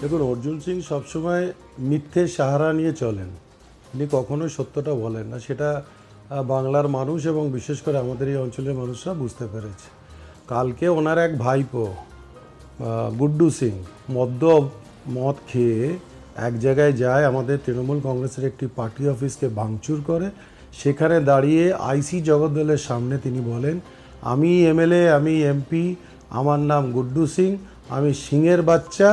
দেখুন, অর্জুন সিং সবসময় মিথ্যের সাহারা নিয়ে চলেন। তিনি কখনোই সত্যটা বলেন না। সেটা বাংলার মানুষ এবং বিশেষ করে আমাদের এই অঞ্চলের মানুষরা বুঝতে পেরেছে। কালকে ওনার এক ভাইপো গুড্ডু সিং মদ খেয়ে এক জায়গায় যায়, আমাদের তৃণমূল কংগ্রেসের একটি পার্টি অফিসকে ভাঙচুর করে। সেখানে দাঁড়িয়ে আইসি জগদ্দলের সামনে তিনি বলেন, আমি এমএলএ, আমি এমপি, আমার নাম গুড্ডু সিং, আমি সিংয়ের বাচ্চা,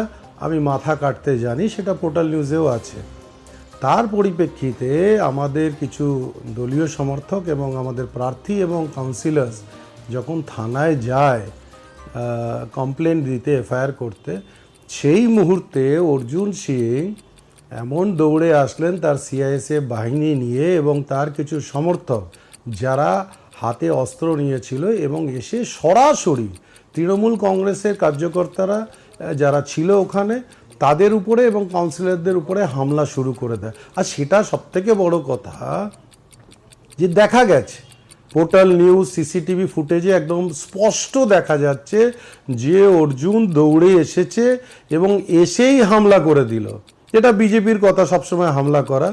আমি মাথা কাটতে জানি। সেটা পোর্টাল নিউজেও আছে। তার পরিপ্রেক্ষিতে আমাদের কিছু দলীয় সমর্থক এবং আমাদের প্রার্থী এবং কাউন্সিলর্স যখন থানায় যায় কমপ্লেন দিতে, এফআইআর করতে, সেই মুহূর্তে অর্জুন সিং এমন দৌড়ে আসলেন তার সিআইএসএফ বাহিনী নিয়ে এবং তার কিছু সমর্থক যারা হাতে অস্ত্র নিয়েছিল, এবং এসে সরাসরি তৃণমূল কংগ্রেসের কার্যকর্তারা যারা ছিল ওখানে তাদের উপরে এবং কাউন্সিলরদের উপরে হামলা শুরু করে দেয়। আর সেটা সবথেকে বড় কথা যে দেখা গেছে পোর্টাল নিউজ, সিসিটিভি ফুটেজে একদম স্পষ্ট দেখা যাচ্ছে যে অর্জুন দৌড়ে এসেছে এবং এসেই হামলা করে দিল। যেটা বিজেপির কথা সবসময় হামলা করা,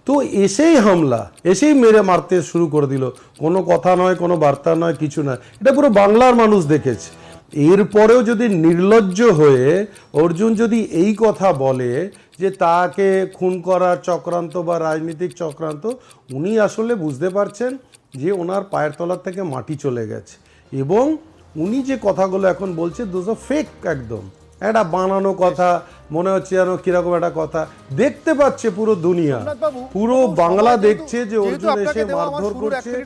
তো এসেই হামলা, এসেই মারতে শুরু করে দিল। কোনো কথা নয়, কোনো বার্তা নয়, কিছু নয়। এটা পুরো বাংলার মানুষ দেখেছে। এরপরেও যদি নির্লজ্জ হয়ে অর্জুন যদি এই কথা বলে যে তাকে খুন করার চক্রান্ত বা রাজনৈতিক চক্রান্ত, উনি আসলে বুঝতে পারছেন যে ওনার পায়ের তলার থেকে মাটি চলে গেছে, এবং উনি যে কথাগুলো এখন বলছে দুটো ফেক, একদম একটা বানানো কথা। মনে হচ্ছে যেন কিরকম একটা কথা দেখতে পাচ্ছে পুরো দুনিয়া, পুরো বাংলা দেখছে যে অর্জুন এসে মারধর করছে।